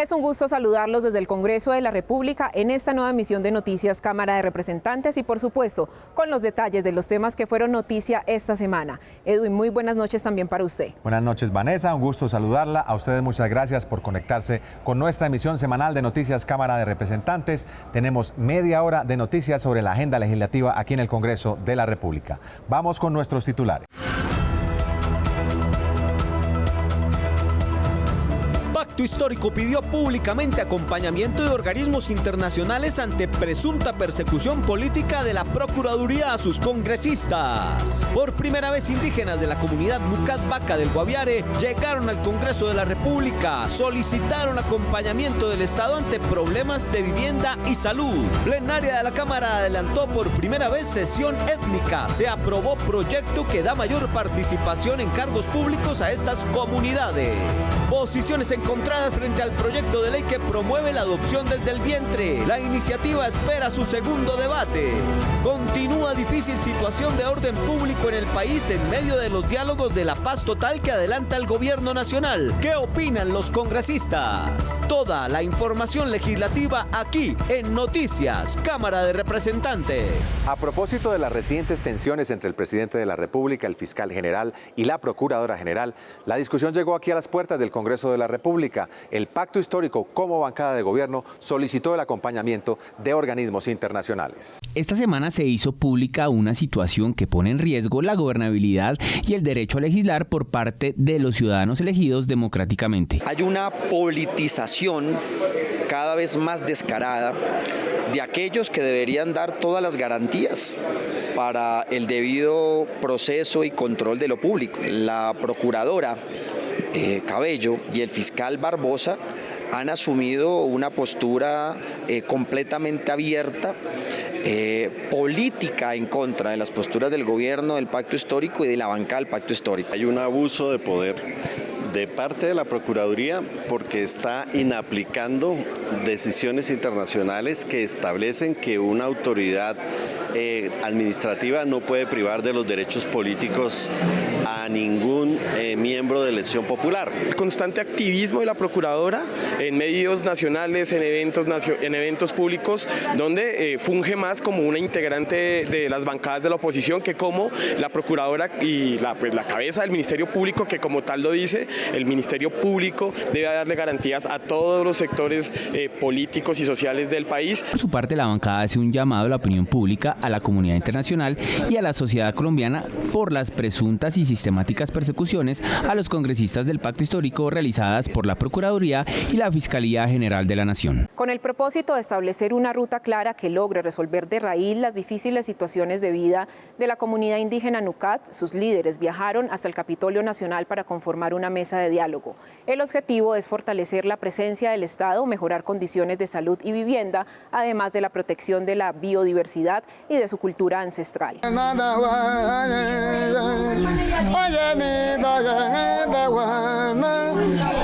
Es un gusto saludarlos desde el Congreso de la República en esta nueva emisión de Noticias Cámara de Representantes y, por supuesto, con los detalles de los temas que fueron noticia esta semana. Edwin, muy buenas noches también para usted. Buenas noches, Vanessa. Un gusto saludarla. A ustedes muchas gracias por conectarse con nuestra emisión semanal de Noticias Cámara de Representantes. Tenemos media hora de noticias sobre la agenda legislativa aquí en el Congreso de la República. Vamos con nuestros titulares. Pacto Histórico pidió públicamente acompañamiento de organismos internacionales ante presunta persecución política de la Procuraduría a sus congresistas. Por primera vez, indígenas de la comunidad Nucat Vaca del Guaviare llegaron al Congreso de la República, solicitaron acompañamiento del Estado ante problemas de vivienda y salud. Plenaria de la Cámara adelantó por primera vez sesión étnica. Se aprobó proyecto que da mayor participación en cargos públicos a estas comunidades. Posiciones encontradas frente al proyecto de ley que promueve la adopción desde el vientre. La iniciativa espera su segundo debate. Continúa difícil situación de orden público en el país en medio de los diálogos de la paz total que adelanta el gobierno nacional. ¿Qué opinan los congresistas? Toda la información legislativa aquí en Noticias Cámara de Representantes. A propósito de las recientes tensiones entre el presidente de la República, el fiscal general y la procuradora general, la discusión llegó aquí a las puertas del Congreso de la República. El Pacto Histórico, como bancada de gobierno, solicitó el acompañamiento de organismos internacionales. Esta semana se hizo pública una situación que pone en riesgo la gobernabilidad y el derecho a legislar por parte de los ciudadanos elegidos democráticamente. Hay una politización cada vez más descarada de aquellos que deberían dar todas las garantías para el debido proceso y control de lo público. La procuradora Cabello y el fiscal Barbosa han asumido una postura completamente abierta, política en contra de las posturas del gobierno, del Pacto Histórico y de la bancada del Pacto Histórico. Hay un abuso de poder de parte de la Procuraduría porque está inaplicando decisiones internacionales que establecen que una autoridad administrativa no puede privar de los derechos políticos a ningún miembro de elección popular. El constante activismo de la Procuradora en medios nacionales, en eventos públicos, donde funge más como una integrante de las bancadas de la oposición que como la Procuradora y la cabeza del Ministerio Público, que como tal lo dice, el Ministerio Público debe darle garantías a todos los sectores políticos y sociales del país. Por su parte, la bancada hace un llamado a la opinión pública, a la comunidad internacional y a la sociedad colombiana por las presuntas y sistemáticas persecuciones a los congresistas del Pacto Histórico realizadas por la Procuraduría y la Fiscalía General de la Nación. Con el propósito de establecer una ruta clara que logre resolver de raíz las difíciles situaciones de vida de la comunidad indígena Nucat, sus líderes viajaron hasta el Capitolio Nacional para conformar una mesa de diálogo. El objetivo es fortalecer la presencia del Estado, mejorar condiciones de salud y vivienda, además de la protección de la biodiversidad y de su cultura ancestral.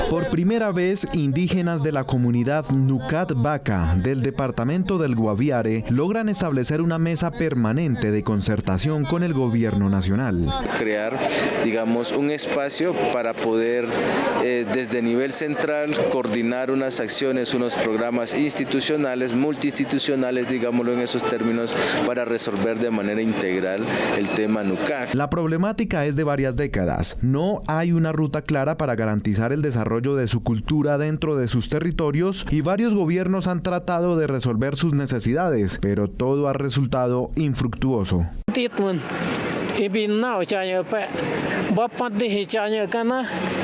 Por primera vez, indígenas de la comunidad Nucat Vaca del departamento del Guaviare logran establecer una mesa permanente de concertación con el gobierno nacional. Crear, digamos, un espacio para poder desde nivel central coordinar unas acciones, unos programas institucionales, multiinstitucionales, digámoslo en esos términos, para resolver de manera integral el tema Nucat. La problemática es de varias décadas. No hay una ruta clara para garantizar el desarrollo de su cultura dentro de sus territorios y varios gobiernos han tratado de resolver sus necesidades, pero todo ha resultado infructuoso.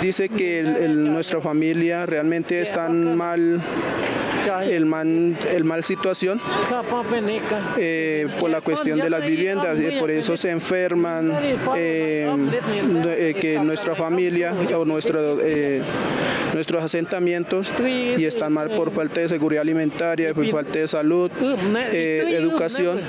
Dice que nuestra familia realmente está en mal situación por la cuestión de las viviendas, por eso se enferman, que nuestra familia o nuestros asentamientos y están mal por falta de seguridad alimentaria, por falta de salud, educación.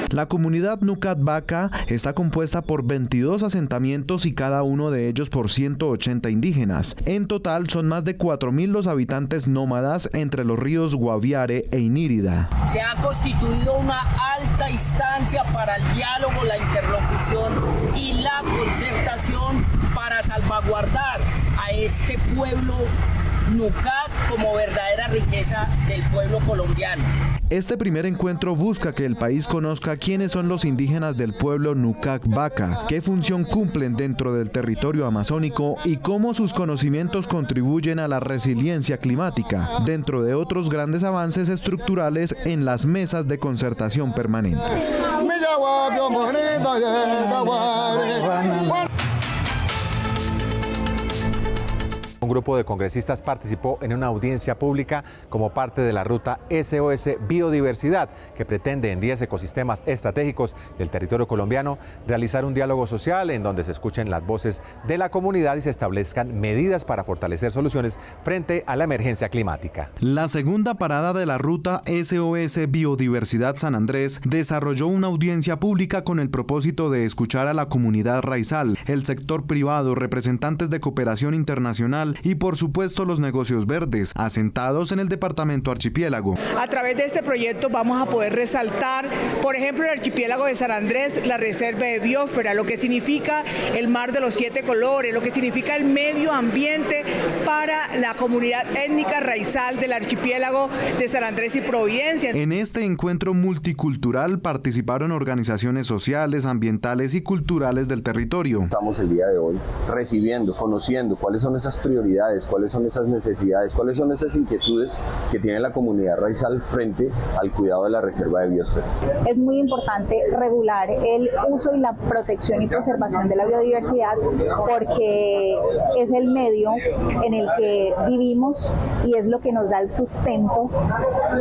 La comunidad Nucat Vaca está compuesta por 22 asentamientos y cada uno de ellos por 180 indígenas. En total son más de 4.000 los habitantes nómadas entre los ríos Guaviare e Inírida. Se ha constituido una alta instancia para el diálogo, la interlocución y la concertación para salvaguardar a este pueblo Nucac como verdadera riqueza del pueblo colombiano. Este primer encuentro busca que el país conozca quiénes son los indígenas del pueblo Nucac Vaca, qué función cumplen dentro del territorio amazónico y cómo sus conocimientos contribuyen a la resiliencia climática, dentro de otros grandes avances estructurales en las mesas de concertación permanentes. Un grupo de congresistas participó en una audiencia pública como parte de la ruta SOS Biodiversidad, que pretende en 10 ecosistemas estratégicos del territorio colombiano realizar un diálogo social en donde se escuchen las voces de la comunidad y se establezcan medidas para fortalecer soluciones frente a la emergencia climática. La segunda parada de la ruta SOS Biodiversidad San Andrés desarrolló una audiencia pública con el propósito de escuchar a la comunidad raizal, el sector privado, representantes de cooperación internacional y por supuesto los negocios verdes, asentados en el departamento Archipiélago. A través de este proyecto vamos a poder resaltar, por ejemplo, el archipiélago de San Andrés, la reserva de biosfera, lo que significa el mar de los 7 colores, lo que significa el medio ambiente para la comunidad étnica raizal del archipiélago de San Andrés y Providencia. En este encuentro multicultural participaron organizaciones sociales, ambientales y culturales del territorio. Estamos el día de hoy recibiendo, conociendo cuáles son esas prioridades, cuáles son esas necesidades, cuáles son esas inquietudes que tiene la comunidad raizal frente al cuidado de la reserva de biosfera. Es muy importante regular el uso y la protección y preservación de la biodiversidad porque es el medio en el que vivimos y es lo que nos da el sustento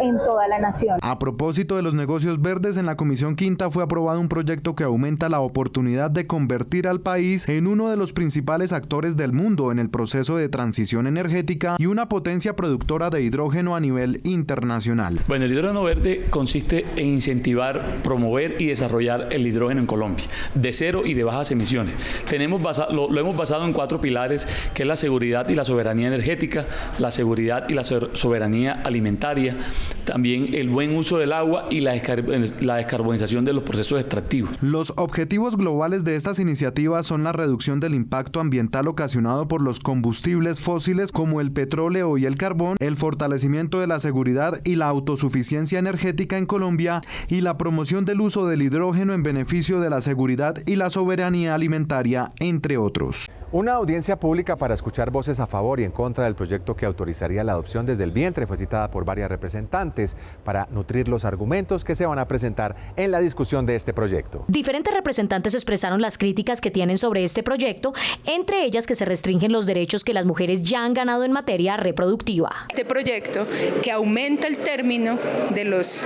en toda la nación. A propósito de los negocios verdes, en la Comisión Quinta fue aprobado un proyecto que aumenta la oportunidad de convertir al país en uno de los principales actores del mundo en el proceso de transición energética y una potencia productora de hidrógeno a nivel internacional. Bueno, el hidrógeno verde consiste en incentivar, promover y desarrollar el hidrógeno en Colombia, de cero y de bajas emisiones. Lo hemos basado en 4 pilares, que es la seguridad y la soberanía energética, la seguridad y la soberanía alimentaria, también el buen uso del agua y la descarbonización de los procesos extractivos. Los objetivos globales de estas iniciativas son la reducción del impacto ambiental ocasionado por los combustibles fósiles como el petróleo y el carbón, el fortalecimiento de la seguridad y la autosuficiencia energética en Colombia y la promoción del uso del hidrógeno en beneficio de la seguridad y la soberanía alimentaria, entre otros. Una audiencia pública para escuchar voces a favor y en contra del proyecto que autorizaría la adopción desde el vientre fue citada por varias representantes para nutrir los argumentos que se van a presentar en la discusión de este proyecto. Diferentes representantes expresaron las críticas que tienen sobre este proyecto, entre ellas que se restringen los derechos que las mujeres ya han ganado en materia reproductiva. Este proyecto que aumenta el término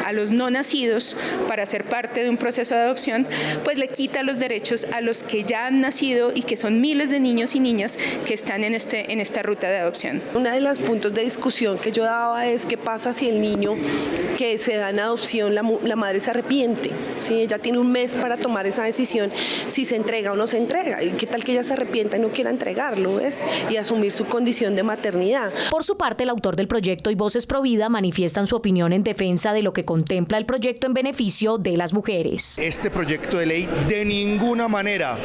a los no nacidos para ser parte de un proceso de adopción, pues le quita los derechos a los que ya han nacido y que son miles de niños y niñas que están en esta ruta de adopción. Uno de los puntos de discusión que yo daba es qué pasa si el niño que se da en adopción, la madre se arrepiente, ¿sí? Ella tiene un mes para tomar esa decisión, si se entrega o no se entrega, y qué tal que ella se arrepienta y no quiera entregarlo, ¿ves? Y asumir su condición de maternidad. Por su parte, el autor del proyecto y Voces Pro Vida manifiestan su opinión en defensa de lo que contempla el proyecto en beneficio de las mujeres. Este proyecto de ley de ninguna manera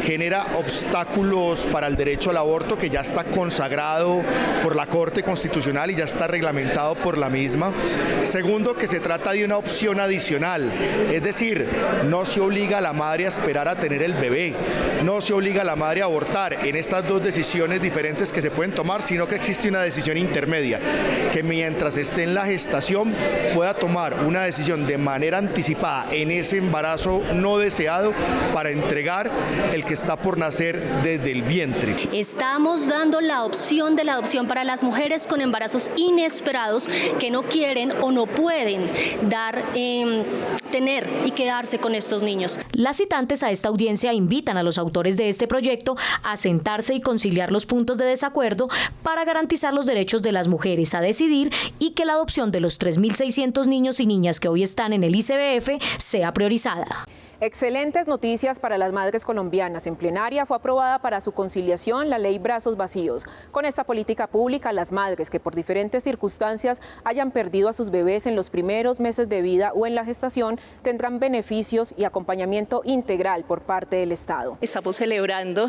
genera obstáculos para el derecho al aborto, que ya está consagrado por la Corte Constitucional y ya está reglamentado por la misma. Segundo, que se trata de una opción adicional, es decir, no se obliga a la madre a esperar a tener el bebé, no se obliga a la madre a abortar en estas dos decisiones diferentes que se pueden tomar, sino que existe una decisión intermedia, que mientras esté en la gestación pueda tomar una decisión de manera anticipada en ese embarazo no deseado para entregar el que está por nacer desde el vientre. Estamos dando la opción de la adopción para las mujeres con embarazos inesperados que no quieren o no pueden tener y quedarse con estos niños. Las citantes a esta audiencia invitan a los autores de este proyecto a sentarse y conciliar los puntos de desacuerdo para garantizar los derechos de las mujeres a decidir y que la adopción de los 3.600 niños y niñas que hoy están en el ICBF sea priorizada. Excelentes noticias para las madres colombianas. En plenaria fue aprobada para su conciliación la ley Brazos Vacíos. Con esta política pública, las madres que por diferentes circunstancias hayan perdido a sus bebés en los primeros meses de vida o en la gestación tendrán beneficios y acompañamiento integral por parte del Estado. Estamos celebrando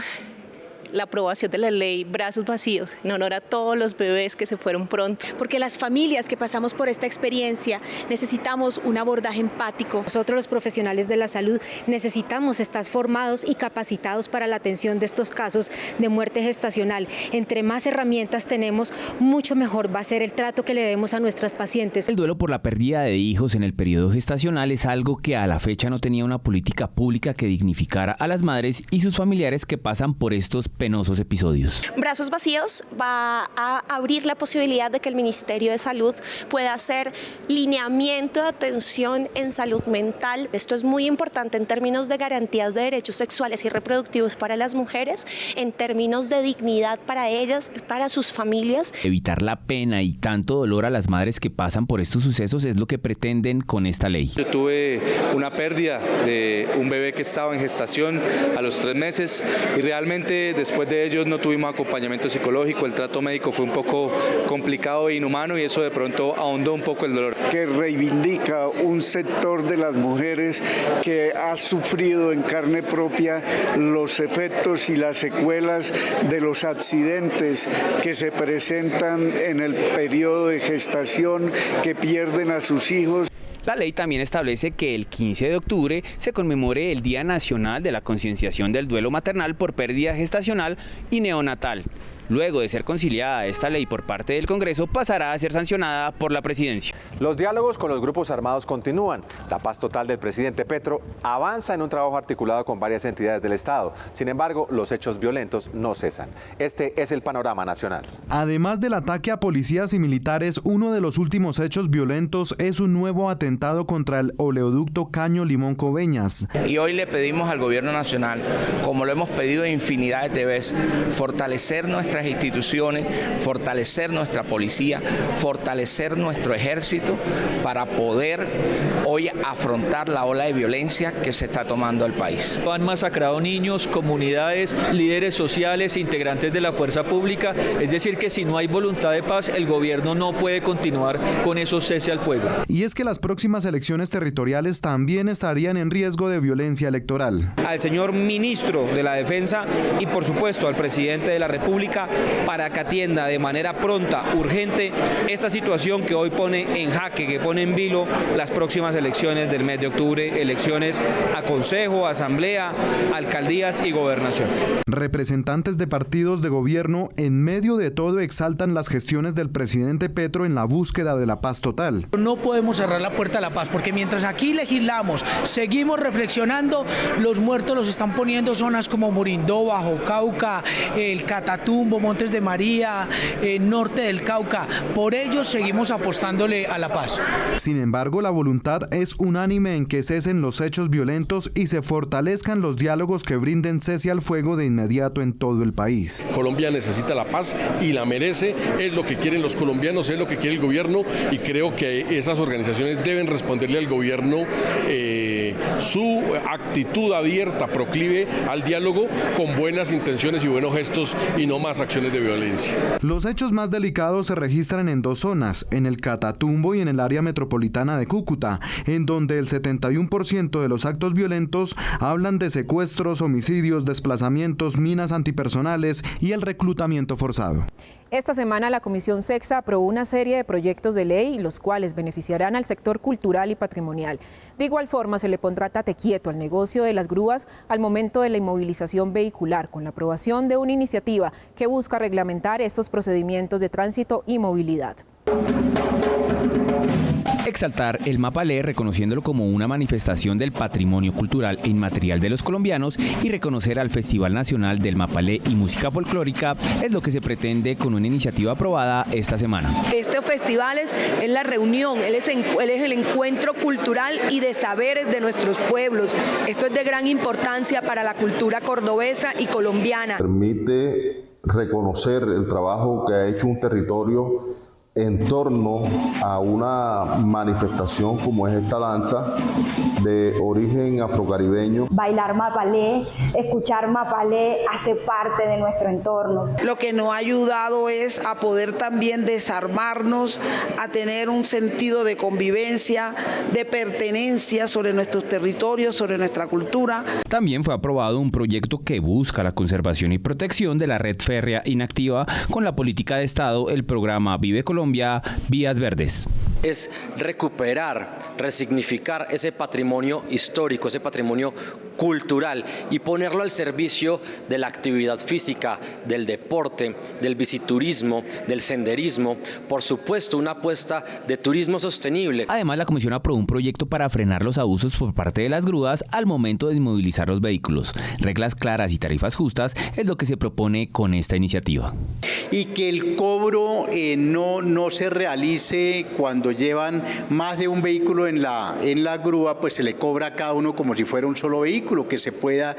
la aprobación de la ley Brazos Vacíos, en honor a todos los bebés que se fueron pronto. Porque las familias que pasamos por esta experiencia necesitamos un abordaje empático. Nosotros los profesionales de la salud necesitamos estar formados y capacitados para la atención de estos casos de muerte gestacional. Entre más herramientas tenemos, mucho mejor va a ser el trato que le demos a nuestras pacientes. El duelo por la pérdida de hijos en el periodo gestacional es algo que a la fecha no tenía una política pública que dignificara a las madres y sus familiares que pasan por estos penosos episodios. Brazos Vacíos va a abrir la posibilidad de que el Ministerio de Salud pueda hacer lineamiento de atención en salud mental. Esto es muy importante en términos de garantías de derechos sexuales y reproductivos para las mujeres, en términos de dignidad para ellas y para sus familias. Evitar la pena y tanto dolor a las madres que pasan por estos sucesos es lo que pretenden con esta ley. Yo tuve una pérdida de un bebé que estaba en gestación a los 3 meses y realmente después de ellos no tuvimos acompañamiento psicológico, el trato médico fue un poco complicado e inhumano y eso de pronto ahondó un poco el dolor. Que reivindica un sector de las mujeres que ha sufrido en carne propia los efectos y las secuelas de los accidentes que se presentan en el periodo de gestación, que pierden a sus hijos. La ley también establece que el 15 de octubre se conmemore el Día Nacional de la Concienciación del Duelo Maternal por Pérdida Gestacional y Neonatal. Luego de ser conciliada esta ley por parte del Congreso, pasará a ser sancionada por la Presidencia. Los diálogos con los grupos armados continúan. La paz total del presidente Petro avanza en un trabajo articulado con varias entidades del Estado. Sin embargo, los hechos violentos no cesan. Este es el panorama nacional. Además del ataque a policías y militares, uno de los últimos hechos violentos es un nuevo atentado contra el oleoducto Caño Limón Coveñas. Y hoy le pedimos al Gobierno Nacional, como lo hemos pedido infinidad de veces, fortalecer nuestras instituciones, fortalecer nuestra policía, fortalecer nuestro ejército para poder hoy afrontar la ola de violencia que se está tomando el país. Han masacrado niños, comunidades, líderes sociales, integrantes de la fuerza pública, es decir que si no hay voluntad de paz, el gobierno no puede continuar con esos cese al fuego. Y es que las próximas elecciones territoriales también estarían en riesgo de violencia electoral. Al señor ministro de la Defensa y por supuesto al presidente de la República para que atienda de manera pronta, urgente, esta situación que hoy pone en jaque, que pone en vilo las próximas elecciones del mes de octubre, elecciones a Consejo, Asamblea, Alcaldías y Gobernación. Representantes de partidos de gobierno en medio de todo exaltan las gestiones del presidente Petro en la búsqueda de la paz total. No podemos cerrar la puerta a la paz porque mientras aquí legislamos, seguimos reflexionando, los muertos los están poniendo zonas como Morindó, Bajo Cauca, el Catatumbo, Montes de María, norte del Cauca. Por ello seguimos apostándole a la paz. Sin embargo, la voluntad es unánime en que cesen los hechos violentos y se fortalezcan los diálogos que brinden cese al fuego de inmediato en todo el país. Colombia necesita la paz y la merece, es lo que quieren los colombianos, es lo que quiere el gobierno y creo que esas organizaciones deben responderle al gobierno su actitud abierta, proclive al diálogo con buenas intenciones y buenos gestos y no más acciones de violencia. Los hechos más delicados se registran en 2 zonas, en el Catatumbo y en el área metropolitana de Cúcuta, en donde el 71% de los actos violentos hablan de secuestros, homicidios, desplazamientos, minas antipersonales y el reclutamiento forzado. Esta semana la Comisión Sexta aprobó una serie de proyectos de ley, los cuales beneficiarán al sector cultural y patrimonial. De igual forma, se le pondrá tate quieto al negocio de las grúas al momento de la inmovilización vehicular, con la aprobación de una iniciativa que busca reglamentar estos procedimientos de tránsito y movilidad. Exaltar el Mapalé reconociéndolo como una manifestación del patrimonio cultural e inmaterial de los colombianos y reconocer al Festival Nacional del Mapalé y Música Folclórica es lo que se pretende con una iniciativa aprobada esta semana. Este festival es la reunión, él es el encuentro cultural y de saberes de nuestros pueblos. Esto es de gran importancia para la cultura cordobesa y colombiana. Permite reconocer el trabajo que ha hecho un territorio en torno a una manifestación como es esta danza de origen afrocaribeño. Bailar mapalé, escuchar mapalé hace parte de nuestro entorno. Lo que nos ha ayudado es a poder también desarmarnos, a tener un sentido de convivencia, de pertenencia sobre nuestros territorios, sobre nuestra cultura. También fue aprobado un proyecto que busca la conservación y protección de la red férrea inactiva con la política de Estado, el programa Vive Colombia, Vías Verdes. Es recuperar, resignificar ese patrimonio histórico, ese patrimonio cultural y ponerlo al servicio de la actividad física, del deporte, del visiturismo, del senderismo, por supuesto una apuesta de turismo sostenible. Además, la Comisión aprobó un proyecto para frenar los abusos por parte de las grúas al momento de inmovilizar los vehículos. Reglas claras y tarifas justas es lo que se propone con esta iniciativa. Y que el cobro no se realice cuando llevan más de un vehículo en la grúa, pues se le cobra a cada uno como si fuera un solo vehículo, que se pueda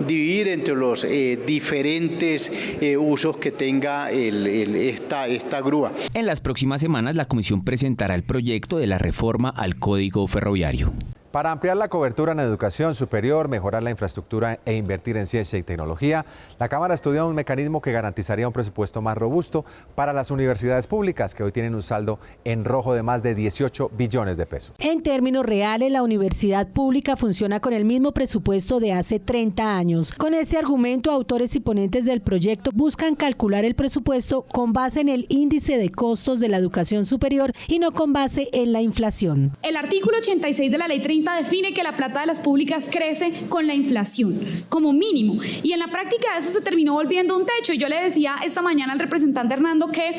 dividir entre los diferentes usos que tenga esta grúa. En las próximas semanas, la Comisión presentará el proyecto de la reforma al Código Ferroviario. Para ampliar la cobertura en educación superior, mejorar la infraestructura e invertir en ciencia y tecnología, la Cámara estudia un mecanismo que garantizaría un presupuesto más robusto para las universidades públicas, que hoy tienen un saldo en rojo de más de 18 billones de pesos. En términos reales, la universidad pública funciona con el mismo presupuesto de hace 30 años. Con ese argumento, autores y ponentes del proyecto buscan calcular el presupuesto con base en el índice de costos de la educación superior y no con base en la inflación. El artículo 86 de la Ley 30 define que la plata de las públicas crece con la inflación, como mínimo. Y en la práctica eso se terminó volviendo un techo. Y yo le decía esta mañana al representante Hernando que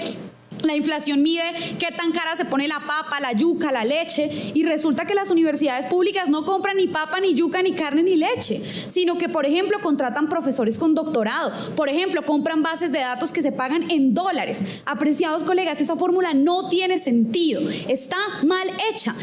la inflación mide qué tan cara se pone la papa, la yuca, la leche, y resulta que las universidades públicas no compran ni papa, ni yuca, ni carne, ni leche, sino que, por ejemplo, contratan profesores con doctorado, por ejemplo, compran bases de datos que se pagan en dólares. Apreciados colegas, esa fórmula no tiene sentido, está mal hecha.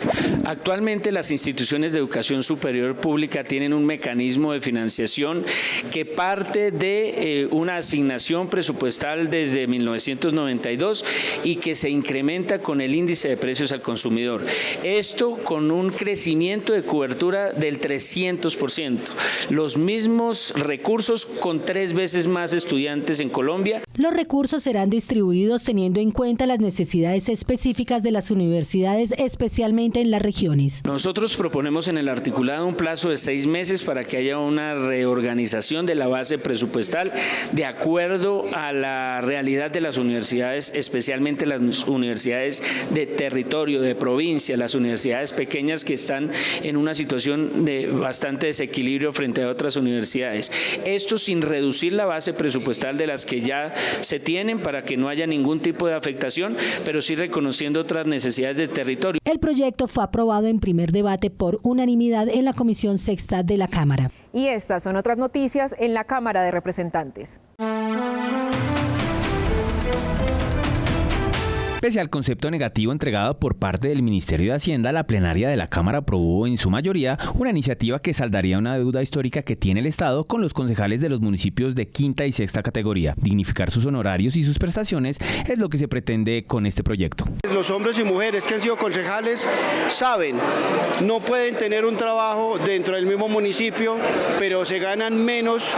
Actualmente las instituciones de educación superior pública tienen un mecanismo de financiación que parte de una asignación presupuestal desde 1992 y que se incrementa con el índice de precios al consumidor. Esto con un crecimiento de cobertura del 300%. Los mismos recursos con 3 veces más estudiantes en Colombia. Los recursos serán distribuidos teniendo en cuenta las necesidades específicas de las universidades, especialmente en las regiones. Nosotros proponemos en el articulado un plazo de 6 meses para que haya una reorganización de la base presupuestal de acuerdo a la realidad de las universidades, especialmente las universidades de territorio, de provincia, las universidades pequeñas que están en una situación de bastante desequilibrio frente a otras universidades. Esto sin reducir la base presupuestal de las que ya se tienen para que no haya ningún tipo de afectación, pero sí reconociendo otras necesidades de territorio. El proyecto fue aprobado en primer debate por unanimidad en la Comisión Sexta de la Cámara. Y estas son otras noticias en la Cámara de Representantes. Pese al concepto negativo entregado por parte del Ministerio de Hacienda, la plenaria de la Cámara aprobó en su mayoría una iniciativa que saldaría una deuda histórica que tiene el Estado con los concejales de los municipios de quinta y sexta categoría. Dignificar sus honorarios y sus prestaciones es lo que se pretende con este proyecto. Los hombres y mujeres que han sido concejales saben, no pueden tener un trabajo dentro del mismo municipio, pero se ganan menos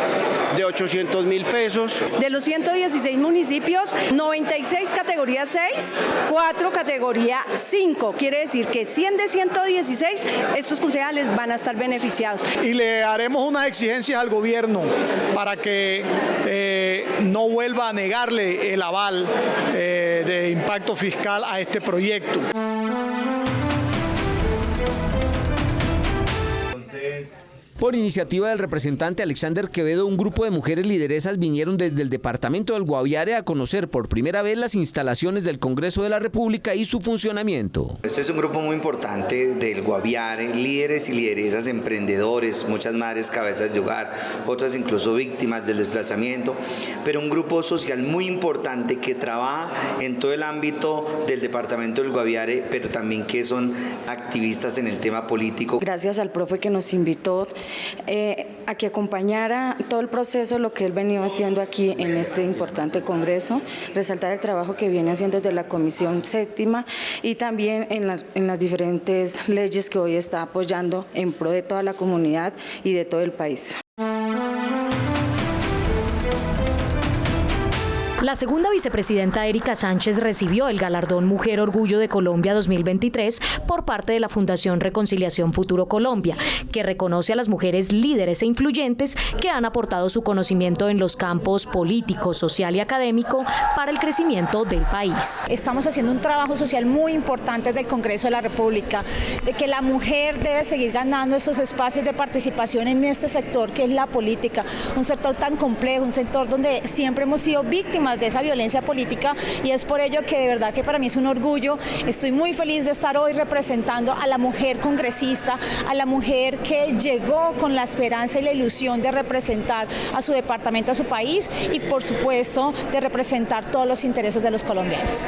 de 800.000 pesos. De los 116 municipios, 96 categoría 6, 4 categoría 5. Quiere decir que 100 de 116, estos concejales van a estar beneficiados. Y le haremos unas exigencias al gobierno para que no vuelva a negarle el aval de impacto fiscal a este proyecto. Por iniciativa del representante Alexander Quevedo, un grupo de mujeres lideresas vinieron desde el departamento del Guaviare a conocer por primera vez las instalaciones del Congreso de la República y su funcionamiento. Este es un grupo muy importante del Guaviare, líderes y lideresas, emprendedores, muchas madres cabezas de hogar, otras incluso víctimas del desplazamiento, pero un grupo social muy importante que trabaja en todo el ámbito del departamento del Guaviare, pero también que son activistas en el tema político. Gracias al profe que nos invitó, a que acompañara todo el proceso, lo que él venía haciendo aquí en este importante congreso, resaltar el trabajo que viene haciendo desde la Comisión Séptima y también en las diferentes leyes que hoy está apoyando en pro de toda la comunidad y de todo el país. La segunda vicepresidenta Erika Sánchez recibió el galardón Mujer Orgullo de Colombia 2023 por parte de la Fundación Reconciliación Futuro Colombia, que reconoce a las mujeres líderes e influyentes que han aportado su conocimiento en los campos político, social y académico para el crecimiento del país. Estamos haciendo un trabajo social muy importante desde el Congreso de la República, de que la mujer debe seguir ganando esos espacios de participación en este sector que es la política, un sector tan complejo, un sector donde siempre hemos sido víctimas de esa violencia política, y es por ello que de verdad que para mí es un orgullo. Estoy muy feliz de estar hoy representando a la mujer congresista, a la mujer que llegó con la esperanza y la ilusión de representar a su departamento, a su país y por supuesto de representar todos los intereses de los colombianos.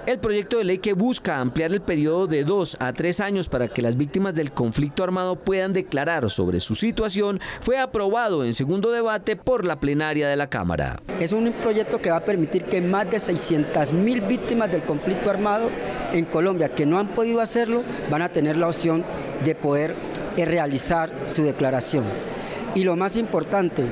El proyecto de ley que busca ampliar el periodo de 2 a 3 años para que las víctimas del conflicto armado puedan declarar sobre su situación fue aprobado en segundo debate por la plenaria de la Cámara. Es un proyecto que va a permitir que más de 600.000 víctimas del conflicto armado en Colombia que no han podido hacerlo van a tener la opción de poder realizar su declaración. Y lo más importante,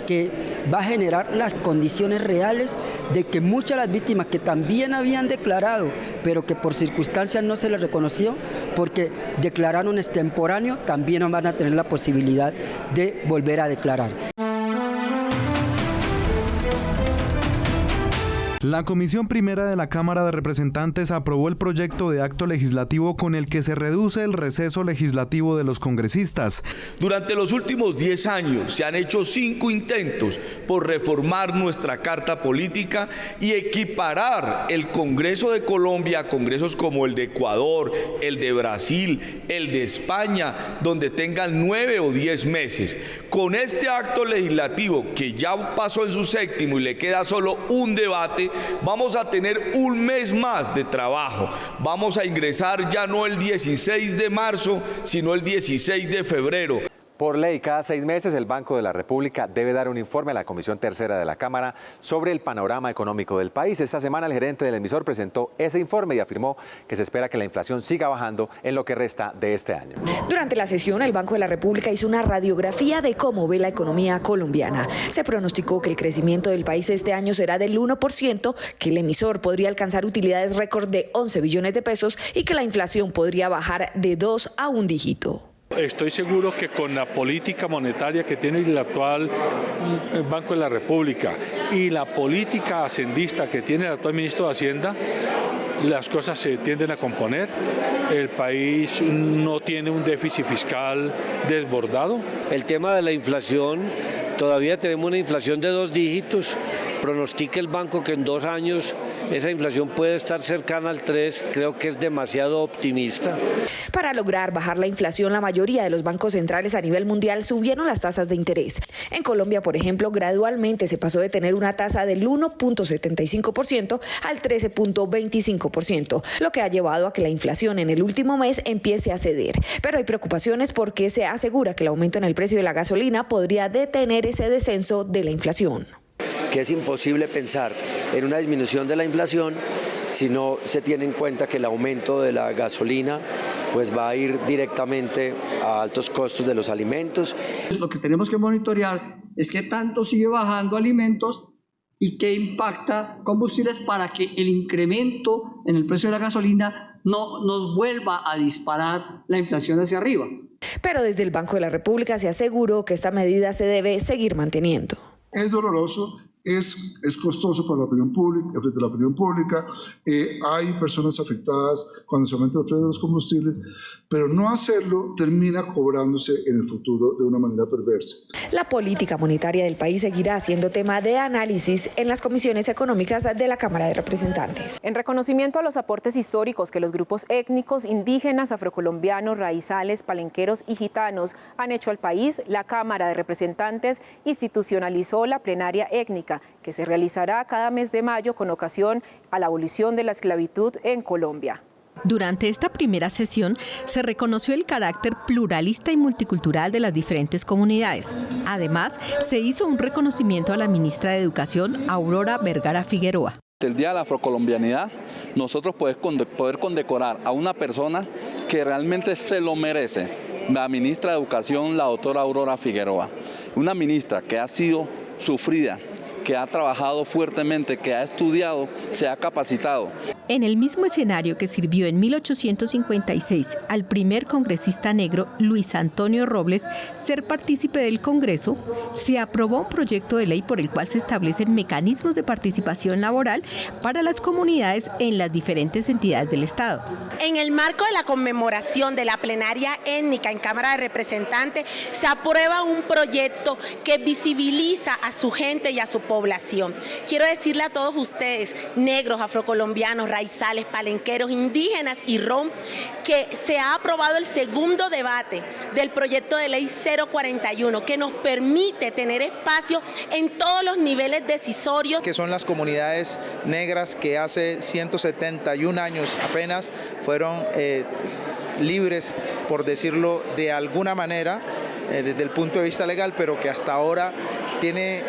que va a generar las condiciones reales de que muchas de las víctimas que también habían declarado, pero que por circunstancias no se les reconoció, porque declararon extemporáneo, también van a tener la posibilidad de volver a declarar. La Comisión Primera de la Cámara de Representantes aprobó el proyecto de acto legislativo con el que se reduce el receso legislativo de los congresistas. Durante los últimos 10 años se han hecho 5 intentos por reformar nuestra carta política y equiparar el Congreso de Colombia a congresos como el de Ecuador, el de Brasil, el de España, donde tengan 9 o 10 meses. Con este acto legislativo, que ya pasó en su séptimo y le queda solo un debate, vamos a tener un mes más de trabajo. Vamos a ingresar ya no el 16 de marzo, sino el 16 de febrero. Por ley, cada 6 meses el Banco de la República debe dar un informe a la Comisión Tercera de la Cámara sobre el panorama económico del país. Esta semana el gerente del emisor presentó ese informe y afirmó que se espera que la inflación siga bajando en lo que resta de este año. Durante la sesión, el Banco de la República hizo una radiografía de cómo ve la economía colombiana. Se pronosticó que el crecimiento del país este año será del 1%, que el emisor podría alcanzar utilidades récord de 11 billones de pesos y que la inflación podría bajar de 2 a 1 dígito. Estoy seguro que con la política monetaria que tiene el actual Banco de la República y la política hacendista que tiene el actual ministro de Hacienda, las cosas se tienden a componer. El país no tiene un déficit fiscal desbordado. El tema de la inflación, todavía tenemos una inflación de 2 dígitos. Pronostica el banco que en 2 años esa inflación puede estar cercana al 3, creo que es demasiado optimista. Para lograr bajar la inflación, la mayoría de los bancos centrales a nivel mundial subieron las tasas de interés. En Colombia, por ejemplo, gradualmente se pasó de tener una tasa del 1.75% al 13.25%, lo que ha llevado a que la inflación en el último mes empiece a ceder. Pero hay preocupaciones porque se asegura que el aumento en el precio de la gasolina podría detener ese descenso de la inflación. Que es imposible pensar en una disminución de la inflación si no se tiene en cuenta que el aumento de la gasolina pues va a ir directamente a altos costos de los alimentos. Lo que tenemos que monitorear es qué tanto sigue bajando alimentos y qué impacta combustibles para que el incremento en el precio de la gasolina no nos vuelva a disparar la inflación hacia arriba. Pero desde el Banco de la República se aseguró que esta medida se debe seguir manteniendo. Es doloroso. Es costoso para la opinión pública, frente a la opinión pública, hay personas afectadas cuando se aumentan los precios de los combustibles, pero no hacerlo termina cobrándose en el futuro de una manera perversa. La política monetaria del país seguirá siendo tema de análisis en las comisiones económicas de la Cámara de Representantes. En reconocimiento a los aportes históricos que los grupos étnicos, indígenas, afrocolombianos, raizales, palenqueros y gitanos han hecho al país, la Cámara de Representantes institucionalizó la plenaria étnica, que se realizará cada mes de mayo con ocasión a la abolición de la esclavitud en Colombia. Durante esta primera sesión se reconoció el carácter pluralista y multicultural de las diferentes comunidades. Además, se hizo un reconocimiento a la ministra de Educación, Aurora Vergara Figueroa. El Día de la Afrocolombianidad, nosotros poder condecorar a una persona que realmente se lo merece, la ministra de Educación, la doctora Aurora Figueroa. Una ministra que ha sido sufrida, que ha trabajado fuertemente, que ha estudiado, se ha capacitado. En el mismo escenario que sirvió en 1856 al primer congresista negro, Luis Antonio Robles, ser partícipe del Congreso, se aprobó un proyecto de ley por el cual se establecen mecanismos de participación laboral para las comunidades en las diferentes entidades del Estado. En el marco de la conmemoración de la plenaria étnica en Cámara de Representantes, se aprueba un proyecto que visibiliza a su gente y a su población. Quiero decirle a todos ustedes, negros, afrocolombianos, raizales, palenqueros, indígenas y rom, que se ha aprobado el segundo debate del proyecto de ley 041, que nos permite tener espacio en todos los niveles decisorios. Que son las comunidades negras que hace 171 años apenas fueron libres, por decirlo de alguna manera, desde el punto de vista legal, pero que hasta ahora tiene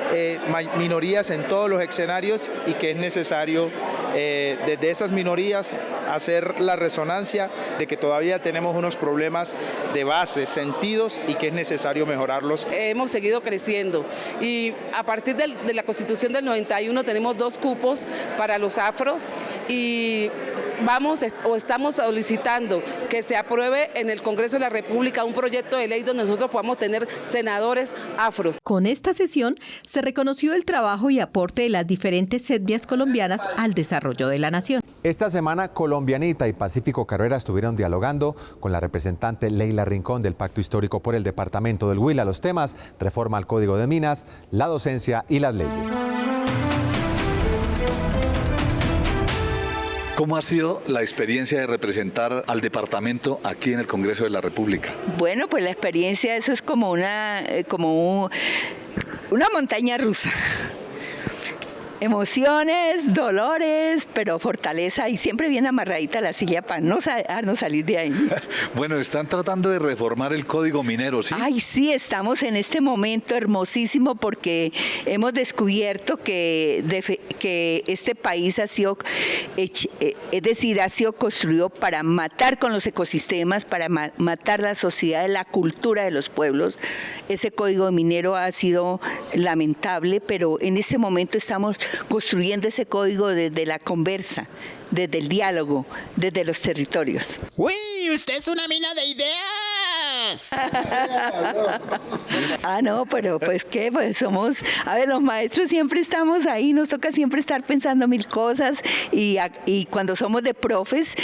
minorías en todos los escenarios y que es necesario desde esas minorías hacer la resonancia de que todavía tenemos unos problemas de base, sentidos, y que es necesario mejorarlos. Hemos seguido creciendo y a partir de la Constitución del 91 tenemos 2 cupos para los afros y estamos solicitando que se apruebe en el Congreso de la República un proyecto de ley donde nosotros podamos tener senadores afros. Con esta sesión se reconoció el trabajo y aporte de las diferentes etnias colombianas al desarrollo de la nación. Esta semana, Colombianita y Pacífico Carrera estuvieron dialogando con la representante Leila Rincón del Pacto Histórico por el Departamento del Huila. Los temas: reforma al Código de Minas, la docencia y las leyes. ¿Cómo ha sido la experiencia de representar al departamento aquí en el Congreso de la República? Bueno, pues la experiencia, eso es como una montaña rusa. Emociones, dolores, pero fortaleza, y siempre bien amarradita la silla para no salir de ahí. Bueno, están tratando de reformar el Código Minero, ¿sí? Ay, sí, estamos en este momento hermosísimo porque hemos descubierto que este país ha sido, ha sido construido para matar con los ecosistemas, para matar la sociedad, la cultura de los pueblos. Ese Código Minero ha sido lamentable, pero en este momento estamos construyendo ese código desde la conversa, desde el diálogo, desde los territorios. ¡Uy! ¡Usted es una mina de ideas! No, pero pues qué, pues somos, los maestros siempre estamos ahí, nos toca siempre estar pensando mil cosas y cuando somos de profes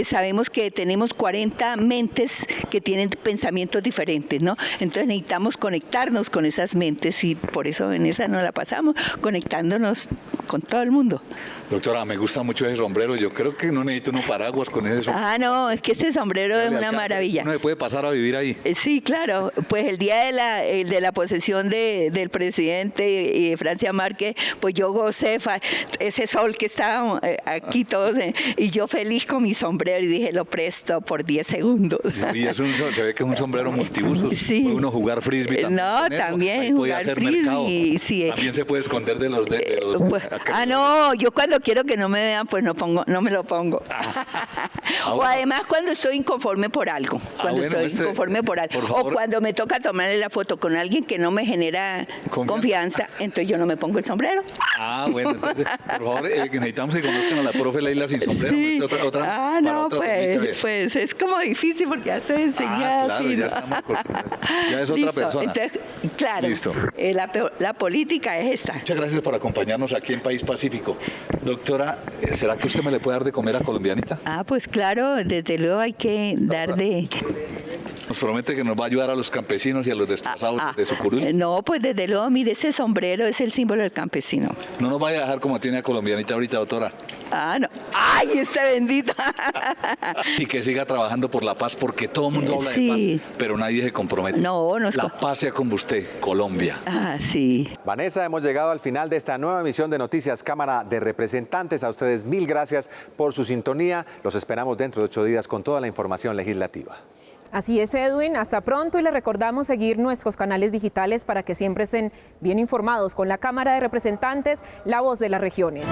sabemos que tenemos 40 mentes que tienen pensamientos diferentes, ¿no? Entonces necesitamos conectarnos con esas mentes y por eso en esa nos la pasamos, conectándonos con todo el mundo. Doctora, me gusta mucho ese sombrero, yo creo que no necesito unos paraguas con ese sombrero. No, es que ese sombrero es una maravilla. ¿Uno se puede pasar a vivir ahí? Sí, claro, pues el día de la posesión del presidente y de Francia Márquez, pues yo gocé ese sol que estaba aquí todos, y yo feliz con mi sombrero y dije, lo presto por 10 segundos. Y se ve que es un sombrero multiuso, sí. Puede uno jugar frisbee también. No, también jugar frisbee, sí. También se puede esconder de los pues, no, yo cuando quiero que no me vean, pues no me lo pongo. O además cuando estoy inconforme por algo, o cuando me toca tomarle la foto con alguien que no me genera confianza, entonces yo no me pongo el sombrero. Bueno, entonces, por favor, necesitamos que conozcan a la profe Leila sin sombrero. Sí. Pues es como difícil porque ya estoy enseñada. Claro, así, ya ¿no? estamos acostumbrados. Ya es otra persona. Entonces, claro, listo. La política es esta. Muchas gracias por acompañarnos aquí en País Pacífico. Doctora, ¿será que usted me le puede dar de comer a Colombianita? Pues claro, desde luego hay que dar de... ¿Nos promete que nos va a ayudar a los campesinos y a los desplazados de Sucurul? No, pues desde luego, mire, ese sombrero es el símbolo del campesino. No nos vaya a dejar como tiene a Colombianita ahorita, doctora. No. ¡Ay, esta bendita! Y que siga trabajando por la paz, porque todo el mundo habla de paz, pero nadie se compromete. La paz sea con usted, Colombia. Sí. Vanessa, hemos llegado al final de esta nueva emisión de Noticias Cámara de Representantes. A ustedes mil gracias por su sintonía. Los esperamos dentro de 8 días con toda la información legislativa. Así es, Edwin. Hasta pronto y les recordamos seguir nuestros canales digitales para que siempre estén bien informados con la Cámara de Representantes, la voz de las regiones.